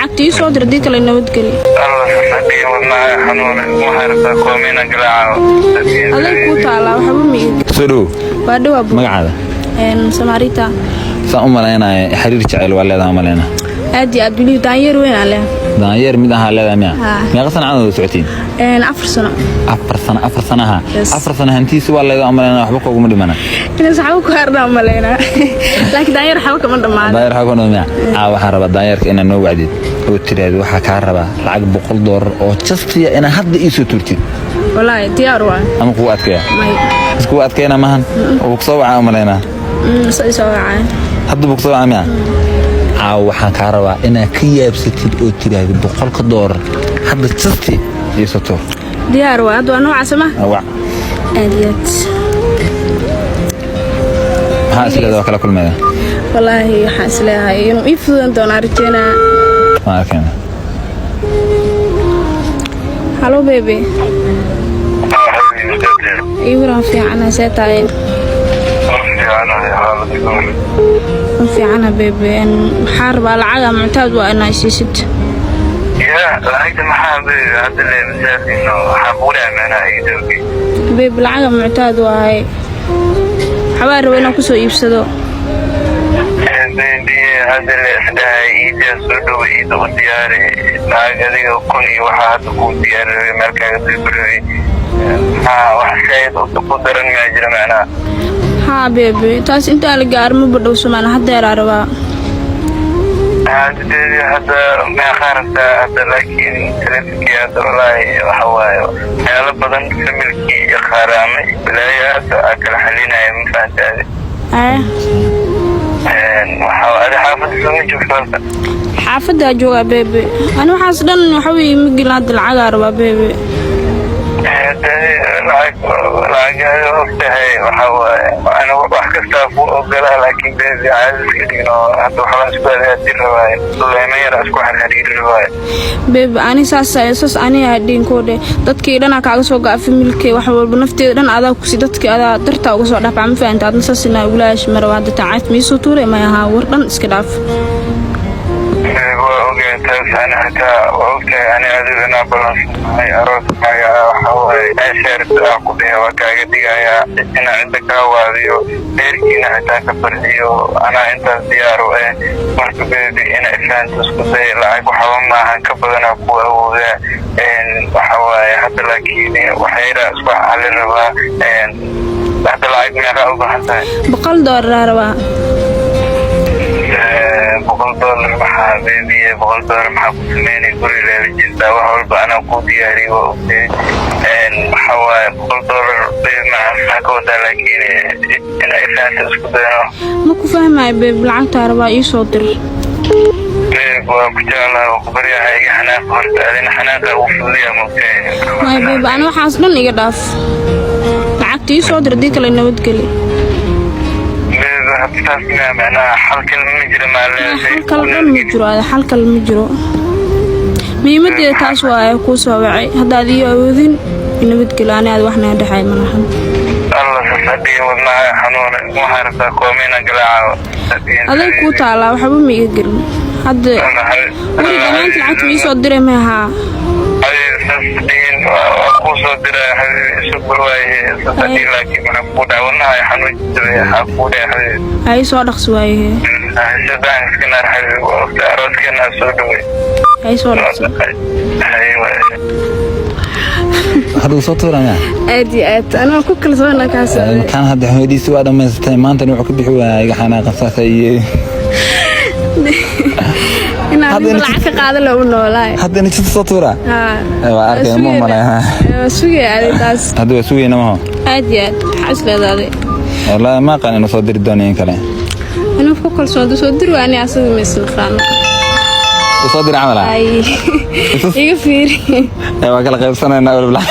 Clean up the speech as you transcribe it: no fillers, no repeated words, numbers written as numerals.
lacagtii soo dir hadii kale nabad geli الله صدقني والله حنون محاربة قومينا قلعة aday ku taala waxba ma ii سلو waa dhaw abu مقعدة Samarita سأم ملانا حرير شعل ولا ذا ملانا aadi abduli daanyeer weyn ale دانير مدها لا ميا ميا قصنا عنده سعتين 4 sano أفر سنة Yes. أفر سنة هنتي سوى لا ذا ملانا وحبك وقوم دمنا ina saxaabo ku harna maleyna laakiin daanyeer xawo kama dhamaan داير حكون ميا وحرب داير كأنه نوع عديد وتريد وحكاربة لعق $100 أو جستي أنا هاد إيشو ترتي wallahi diyaar waa أنا قوات كيا may قوات كيا مهن وبقصوا عاملنا soo wacay هاد بقصوا عاميا waxaan ka rabaa inaad ka yaabsatid oo tiraahdo $100 hadda jasti yeesato diyaar waa adoo nooca sama waa aadiyad ha isleedahay kala kulmada wallahi waxaan isleeyahay inuu ii fudan doono arjena ma arkaan hello baby ii waran fiican seetaay fiicana baby waxaan rabaa lacag muctaad waa inay siisid يا لعيت محابي هذا اللي مسافر إنه حقولي أمانة يدوي baby lacag muctaad waa xabaar rabaa inaan ku soo iibsado هذا اللي إحدى إيجا سودو إيدا ودياري ناقدي وكوني وحاد ودياري مركز البروي وحشايد وتقدر ما يجري معنا ها baby taas inta la gaar ma badhow sumaan hadda rabaa هذا ما خارج هذا لكن تلفكي هذا والله وحواي أنا بدن سملكي خرامي بلايا أكل حلينا ينفع هذه وحواي حافظ سمي شوفها xaafada jooga baby ana waxaas dhan waxa weey migil hadda lacag rabaa baby lacag ogtahay وحواي أنا وحكي استافو وقالها لكن بيزي عايز كدينو هذا وحواي سبالي هدي الرواية الله ما يرى أسكو حل هدي الرواية baby ani saas ani hadin koode dadkii dhan kaaga soo gaafay milkay wax walba nafteeda dhan adaa ku si dadkii adaa darta uga soo dhaafay ma fahantaa adna saasina ulaash marwa hadda taacad miisoo tuuray ma aha war dhan iska dhaaf أنا حتى وقت أنا أنا بلش هاي أروح هاي حوالي أشهر أقضيها وكاعديها يا أنا عندك هواذيو ديركينا حتى كبرديو أنا أنت زيارو مرتبة أنا إنسان تسكتي لعب وحوام معها كبرنا قوة وذا وحوالي حتى لكن وحيرة أصبح على الربا حتى لعب معها أوضح حتى $100 rabaa $100 محابيبي $100 محابسميني كوري لابي جلدا وحول أنا قودياري وقتي محاوى $100 مع حكوتا لكن أنا إفان تسكتينو ma ku fahmay baby lacagta rabaa ii soo dir وكتالا وقبريا هاي حناق هرت أذن حناقة وفضية مبتين way baby ana waxaas dhan iga dhaaf lacagtii soo dir hadii kale nabad geli تاسنا معناها حلقة المجرى مع halkal dhan ma jiro halkal ma jiro miimadeeda taas waa ku soo wacay hadaad ii awoodin nabad geli anaad waxna dhaxay ma lahan الله صدقني والله حنون محاربة قومينا قلعة aday ku taala waxba ma iga gelin hadda wariga maanta lacagta ii soo diray ma aha صدقين وقوصو درا سبر واي صدقين لكن محبودة والله حنون جدوية حبودة يا حبيبي ay soo dhaqsi waaye سدان سكنار حبيبي وقتاروت كنا سودوي ay soo dhaqsi أيوة hadda soo tuurana aadi aad ana ku kalsoona kaas kan hadda hooyadiisa waa dhameystay maanta wuxuu ka bixi waayay iga xanaaqan saasay inaad lacag ka qaado loo noolaay hadda inta soo tuura waa arkay ma malaha sugay aadi taas hadda waa sugayna ma aadi aad xas leedahay wallahi ma qaan inuu soo diri dooneen kale inuu ku kalsoon soo dir waa ani asaga meesha qaan soo dir amala ay iga fiiri waa kala qaybsanaynaa walaal